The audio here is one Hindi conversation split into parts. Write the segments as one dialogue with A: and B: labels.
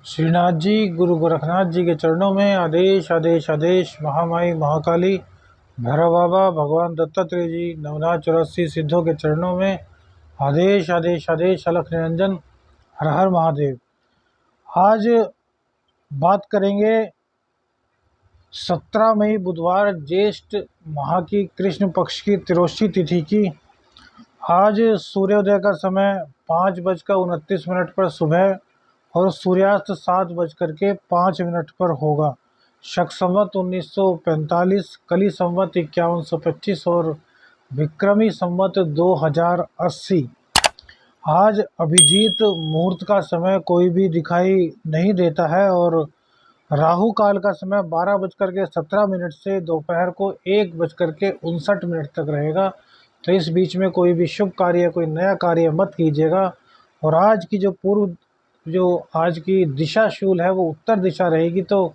A: श्रीनाथ जी गुरु गोरखनाथ जी के चरणों में आदेश आदेश आदेश। महामाई महाकाली भैरव बाबा भगवान दत्तात्रेय जी नवनाथ 84 सिद्धों के चरणों में आदेश आदेश आदेश। अलख निरंजन हर हर महादेव। आज बात करेंगे 17 मई बुधवार ज्येष्ठ माह की कृष्ण पक्ष की त्रियोदशी तिथि की। आज सूर्योदय का समय 5:29 पर सुबह और सूर्यास्त 7:05 पर होगा। शक संवत 1945, कली संवत 5125 और विक्रमी संवत 2080। आज अभिजीत मुहूर्त का समय कोई भी दिखाई नहीं देता है और राहु काल का समय 12:17 से दोपहर को 1:59 तक रहेगा। तो इस बीच में कोई भी शुभ कार्य, कोई नया कार्य मत कीजिएगा। और आज की आज की दिशा शूल है वो उत्तर दिशा रहेगी, तो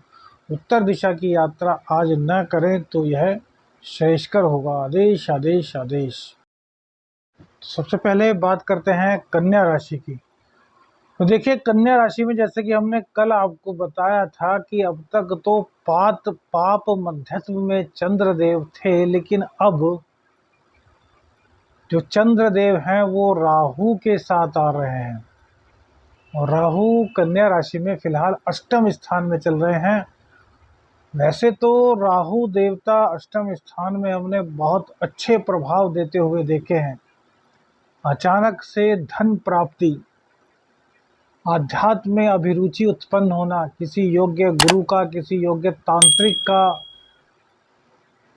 A: उत्तर दिशा की यात्रा आज न करें तो यह श्रेयस्कर होगा। आदेश आदेश आदेश। सबसे पहले बात करते हैं कन्या राशि की। तो देखिए, कन्या राशि में जैसे कि हमने कल आपको बताया था कि अब तक तो पाप मध्यत्व में चंद्रदेव थे, लेकिन अब जो चंद्रदेव हैं वो राहु के साथ आ रहे हैं और राहु कन्या राशि में फिलहाल अष्टम स्थान में चल रहे हैं। वैसे तो राहु देवता अष्टम स्थान में हमने बहुत अच्छे प्रभाव देते हुए देखे हैं। अचानक से धन प्राप्ति, आध्यात्म में अभिरुचि उत्पन्न होना, किसी योग्य गुरु का, किसी योग्य तांत्रिक का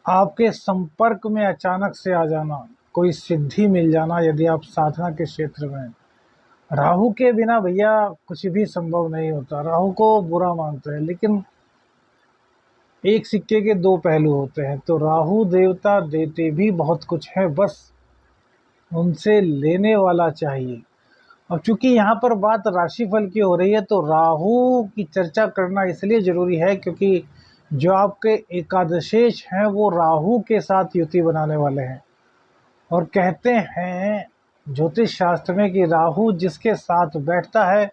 A: आपके संपर्क में अचानक से आ जाना, कोई सिद्धि मिल जाना यदि आप साधना के क्षेत्र में। राहु के बिना भैया कुछ भी संभव नहीं होता। राहु को बुरा मानते हैं, लेकिन एक सिक्के के दो पहलू होते हैं। तो राहु देवता देते भी बहुत कुछ है, बस उनसे लेने वाला चाहिए। अब चूंकि यहाँ पर बात राशिफल की हो रही है, तो राहु की चर्चा करना इसलिए जरूरी है क्योंकि जो आपके एकादशेश हैं वो राहु के साथ युति बनाने वाले हैं। और कहते हैं ज्योतिष शास्त्र में कि राहु जिसके साथ बैठता है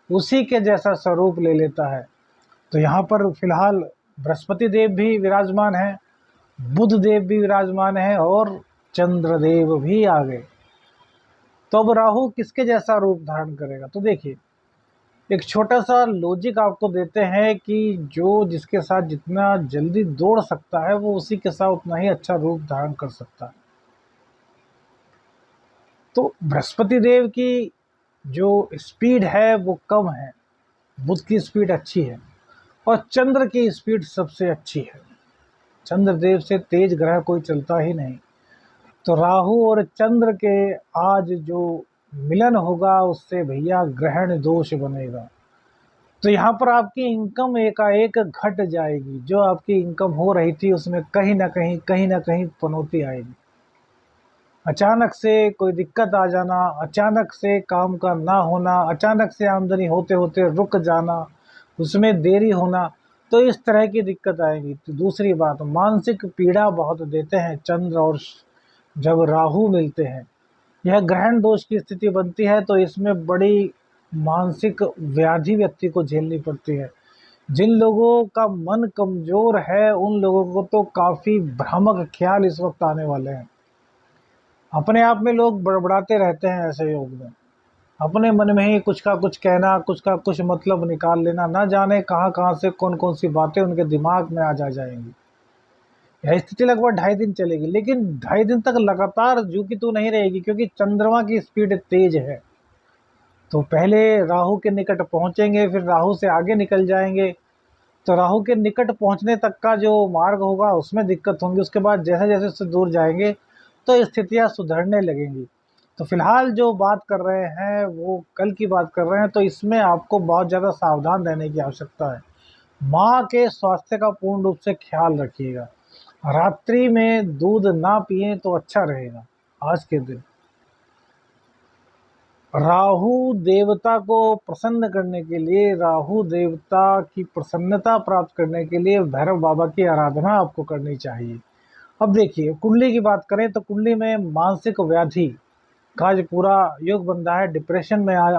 A: उसी के जैसा स्वरूप ले लेता है। तो यहाँ पर फिलहाल बृहस्पति देव भी विराजमान है, बुध देव भी विराजमान है और चंद्रदेव भी आ गए। तो अब राहु किसके जैसा रूप धारण करेगा? तो देखिए, एक छोटा सा लॉजिक आपको देते हैं कि जो जिसके साथ जितना जल्दी दौड़ सकता है वो उसी के साथ उतना ही अच्छा रूप धारण कर सकता है। तो बृहस्पति देव की जो स्पीड है वो कम है, बुध की स्पीड अच्छी है और चंद्र की स्पीड सबसे अच्छी है। चंद्रदेव से तेज ग्रह कोई चलता ही नहीं। तो राहु और चंद्र के आज जो मिलन होगा उससे भैया ग्रहण दोष बनेगा। तो यहाँ पर आपकी इनकम एकाएक घट जाएगी। जो आपकी इनकम हो रही थी उसमें कहीं ना कहीं पनौती आएगी। अचानक से कोई दिक्कत आ जाना, अचानक से काम का ना होना, अचानक से आमदनी होते होते रुक जाना, उसमें देरी होना, तो इस तरह की दिक्कत आएगी। तो दूसरी बात, मानसिक पीड़ा बहुत देते हैं चंद्र और जब राहु मिलते हैं, यह ग्रहण दोष की स्थिति बनती है। तो इसमें बड़ी मानसिक व्याधि व्यक्ति को झेलनी पड़ती है। जिन लोगों का मन कमजोर है उन लोगों को तो काफ़ी भ्रामक ख्याल इस वक्त आने वाले हैं। अपने आप में लोग बड़बड़ाते रहते हैं ऐसे योग में, अपने मन में ही कुछ का कुछ कहना, कुछ का कुछ मतलब निकाल लेना, ना जाने कहाँ कहाँ से कौन कौन सी बातें उनके दिमाग में आ जाएंगी। यह स्थिति लगभग 2.5 दिन चलेगी, लेकिन 2.5 दिन तक लगातार जू की तू नहीं रहेगी क्योंकि चंद्रमा की स्पीड तेज है। तो पहले राहु के निकट पहुंचेंगे, फिर राहु से आगे निकल जाएंगे। तो राहु के निकट पहुंचने तक का जो मार्ग होगा उसमें दिक्कत होंगी, उसके बाद जैसे जैसे उससे दूर जाएंगे तो स्थितियां सुधरने लगेंगी। तो फिलहाल जो बात कर रहे हैं वो कल की बात कर रहे हैं, तो इसमें आपको बहुत ज़्यादा सावधान रहने की आवश्यकता है। माँ के स्वास्थ्य का पूर्ण रूप से ख्याल रखिएगा। रात्रि में दूध ना पिए तो अच्छा रहेगा। आज के दिन राहु देवता को प्रसन्न करने के लिए, राहु देवता की प्रसन्नता प्राप्त करने के लिए भैरव बाबा की आराधना आपको करनी चाहिए। अब देखिए, कुंडली की बात करें तो कुंडली में मानसिक व्याधि, का आज पूरा योग बन रहा है। डिप्रेशन में आज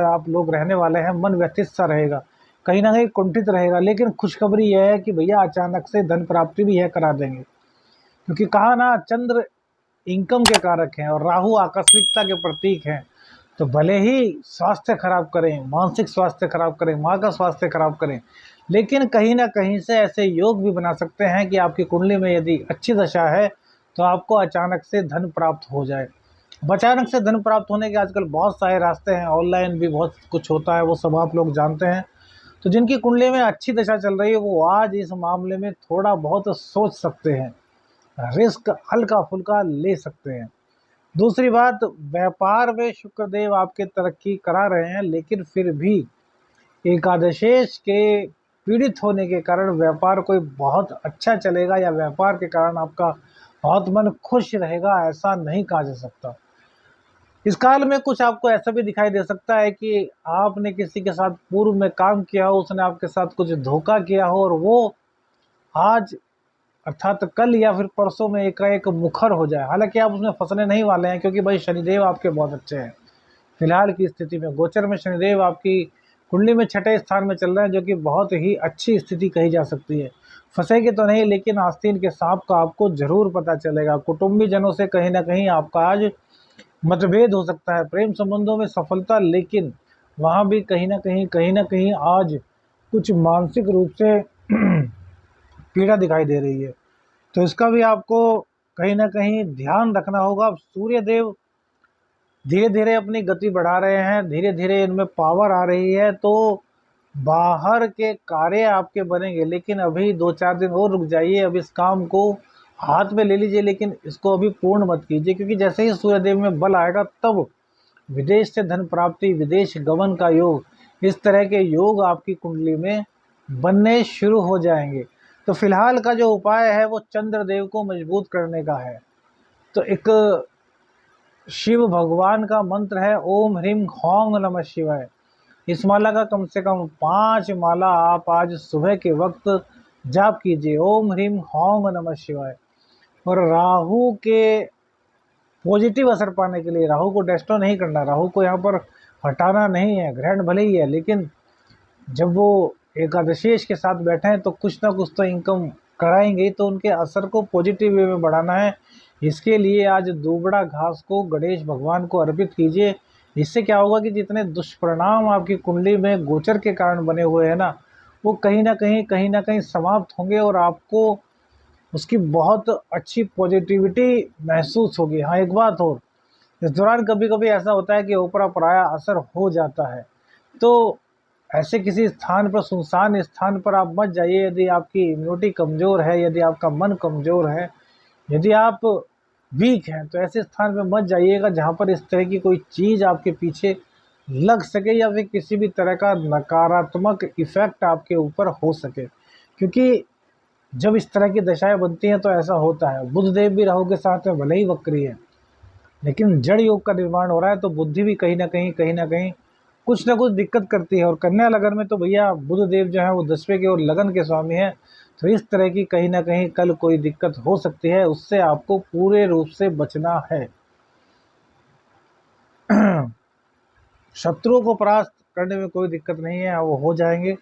A: आप लोग रहने वाले हैं। मन व्यथित सा रहेगा, कहीं ना कहीं कुंठित रहेगा। लेकिन खुशखबरी यह है कि भैया अचानक से धन प्राप्ति भी है करा देंगे, क्योंकि कहा ना, चंद्र इनकम के कारक हैं और राहु आकस्मिकता के प्रतीक हैं। तो भले ही स्वास्थ्य खराब करें, मानसिक स्वास्थ्य खराब करें, माँ का स्वास्थ्य खराब करें, लेकिन कहीं ना कहीं से ऐसे योग भी बना सकते हैं कि आपकी कुंडली में यदि अच्छी दशा है तो आपको अचानक से धन प्राप्त हो जाए। अचानक से धन प्राप्त होने के आजकल बहुत सारे रास्ते हैं, ऑनलाइन भी बहुत कुछ होता है, वो सब आप लोग जानते हैं। तो जिनकी कुंडली में अच्छी दशा चल रही है वो आज इस मामले में थोड़ा बहुत सोच सकते हैं, रिस्क हल्का फुल्का ले सकते हैं। दूसरी बात, व्यापार में शुक्रदेव आपके तरक्की करा रहे हैं, लेकिन फिर भी एकादशेश के पीड़ित होने के कारण व्यापार कोई बहुत अच्छा चलेगा या व्यापार के कारण आपका बहुत मन खुश रहेगा, ऐसा नहीं कहा जा सकता। इस काल में कुछ आपको ऐसा भी दिखाई दे सकता है कि आपने किसी के साथ पूर्व में काम किया हो, उसने आपके साथ कुछ धोखा किया हो और वो आज अर्थात कल या फिर परसों में एकाएक मुखर हो जाए। हालांकि आप उसमें फंसने नहीं वाले हैं, क्योंकि भाई शनिदेव आपके बहुत अच्छे हैं। फिलहाल की स्थिति में गोचर में शनिदेव आपकी कुंडली में छठे स्थान में चल रहे हैं, जो कि बहुत ही अच्छी स्थिति कही जा सकती है। फंसेगे तो नहीं, लेकिन आस्तीन के सांप का आपको जरूर पता चलेगा। कुटुंबी जनों से कहीं ना कहीं आपका आज मतभेद हो सकता है। प्रेम संबंधों में सफलता, लेकिन वहाँ भी कहीं ना कहीं आज कुछ मानसिक रूप से पीड़ा दिखाई दे रही है। तो इसका भी आपको कहीं ना कहीं ध्यान रखना होगा। सूर्य देव धीरे धीरे अपनी गति बढ़ा रहे हैं, धीरे धीरे इनमें पावर आ रही है, तो बाहर के कार्य आपके बनेंगे। लेकिन अभी 2-4 दिन और रुक जाइए, अब इस काम को हाथ में ले लीजिए, लेकिन इसको अभी पूर्ण मत कीजिए, क्योंकि जैसे ही सूर्यदेव में बल आएगा तब विदेश से धन प्राप्ति, विदेश गमन का योग, इस तरह के योग आपकी कुंडली में बनने शुरू हो जाएंगे। तो फिलहाल का जो उपाय है वो चंद्रदेव को मजबूत करने का है। तो एक शिव भगवान का मंत्र है, ओम ह्रीम हौंग नमः शिवाय। इस माला का कम से कम 5 माला आप आज सुबह के वक्त जाप कीजिए, ओम ह्रीम हौंग नमः शिवाय। और राहु के पॉजिटिव असर पाने के लिए, राहु को डिस्ट्रॉय नहीं करना, राहु को यहाँ पर हटाना नहीं है। ग्रहण भले ही है, लेकिन जब वो एकादशेश के साथ बैठे हैं तो कुछ ना कुछ तो इनकम कराएंगे, तो उनके असर को पॉजिटिव वे में बढ़ाना है। इसके लिए आज दुबड़ा घास को गणेश भगवान को अर्पित कीजिए। इससे क्या होगा कि जितने दुष्परिणाम आपकी कुंडली में गोचर के कारण बने हुए हैं ना, वो कहीं ना कहीं समाप्त होंगे और आपको उसकी बहुत अच्छी पॉजिटिविटी महसूस होगी। हाँ, एक बात और, इस दौरान कभी कभी ऐसा होता है कि ऊपरा पराया असर हो जाता है। तो ऐसे किसी स्थान पर, सुनसान स्थान पर आप मत जाइए यदि आपकी इम्यूनिटी कमज़ोर है, यदि आपका मन कमज़ोर है, यदि आप वीक हैं, तो ऐसे स्थान पर मत जाइएगा जहाँ पर इस तरह की कोई चीज़ आपके पीछे लग सके या फिर किसी भी तरह का नकारात्मक इफ़ेक्ट आपके ऊपर हो सके। क्योंकि जब इस तरह की दशाएं बनती हैं तो ऐसा होता है। बुधदेव भी राहु के साथ में भले ही वक्री है, लेकिन जड़ योग का निर्माण हो रहा है, तो बुद्धि भी कहीं ना कहीं कुछ ना कुछ दिक्कत करती है। और कन्या लगन में तो भैया बुध देव जो है वो 10वें के और लगन के स्वामी हैं। तो इस तरह की कहीं ना कहीं कल कोई दिक्कत हो सकती है, उससे आपको पूरे रूप से बचना है। शत्रुओं को परास्त करने में कोई दिक्कत नहीं है, वो हो जाएंगे।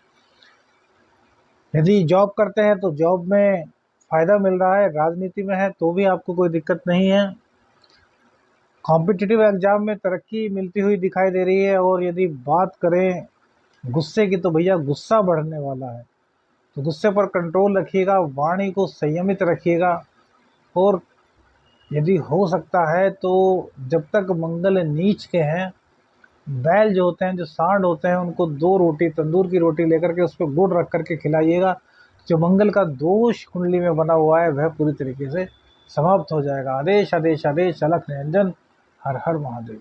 A: यदि जॉब करते हैं तो जॉब में फ़ायदा मिल रहा है, राजनीति में है तो भी आपको कोई दिक्कत नहीं है। कॉम्पिटिटिव एग्जाम में तरक्की मिलती हुई दिखाई दे रही है। और यदि बात करें गुस्से की, तो भैया गुस्सा बढ़ने वाला है, तो गुस्से पर कंट्रोल रखिएगा, वाणी को संयमित रखिएगा। और यदि हो सकता है तो जब तक मंगल नीच के हैं, बैल जो होते हैं, जो सांड होते हैं, उनको 2 रोटी, तंदूर की रोटी लेकर के उस पर गुड़ रख करके खिलाइएगा। जो मंगल का दोष कुंडली में बना हुआ है वह पूरी तरीके से समाप्त हो जाएगा। आदेश आदेश आदेश, अलख निरंजन, हर हर महादेव।